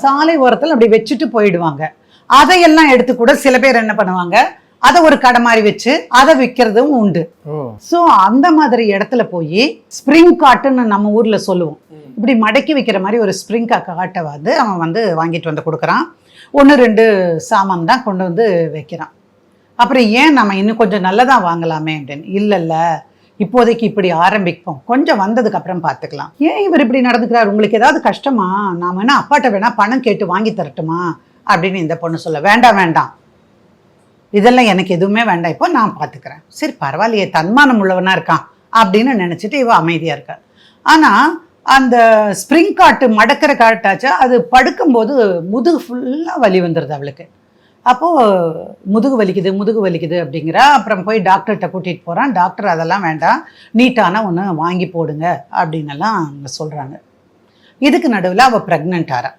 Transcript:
சாலை ஓரத்தில் அப்படி வச்சுட்டு போயிடுவாங்க. அதையெல்லாம் எடுத்து கூட சில பேர் என்ன பண்ணுவாங்க, அதை ஒரு கடை மாதிரி வச்சு அதை விற்கிறதும் உண்டு. ஸோ அந்த மாதிரி இடத்துல போய் ஸ்ப்ரிங் காட்டுன்னு நம்ம ஊர்ல சொல்லுவோம். இப்படி மடக்கி வைக்கிற மாதிரி ஒரு ஸ்ப்ரிங் காட்டை வந்து அவன் வந்து வாங்கிட்டு வந்து கொடுக்குறான். 1-2 சாமான் தான் கொண்டு வந்து வைக்கிறான். அப்புறம் ஏன் நம்ம இன்னும் கொஞ்சம் நல்லதா வாங்கலாமே அப்படின்னு. இல்லைல்ல, இப்போதைக்கு இப்படி ஆரம்பிப்போம், கொஞ்சம் வந்ததுக்கு அப்புறம் பார்த்துக்கலாம். ஏன் இவர் இப்படி நடந்துக்கிறார், உங்களுக்கு ஏதாவது கஷ்டமா, நான் வேணா அப்பாட்ட வேணா பணம் கேட்டு வாங்கி தரட்டுமா அப்படின்னு இந்த பொண்ணு சொல்ல. வேண்டாம் வேண்டாம், இதெல்லாம் எனக்கு எதுவுமே வேண்டாம், இப்போ நான் பார்த்துக்கிறேன். சரி பரவாயில்லையே, தன்மானம் உள்ளவனா இருக்கான் அப்படின்னு நினச்சிட்டு இவ அமைதியாக இருக்கா. ஆனால் அந்த ஸ்ப்ரிங் காட்டு மடக்கிற காட்டாச்சா, அது படுக்கும்போது முதுகு ஃபுல்லாக வலி வந்துடுது அவளுக்கு. அப்போது முதுகு வலிக்குது அப்படிங்கிறா. அப்புறம் போய் டாக்டர்கிட்ட கூட்டிகிட்டு போகிறான். டாக்டர் அதெல்லாம் வேண்டாம், நீட்டான ஒன்று வாங்கி போடுங்க அப்படின்னெல்லாம் அவங்க சொல்கிறாங்க. இதுக்கு நடுவில் அவள் ப்ரெக்னென்ட் ஆறா.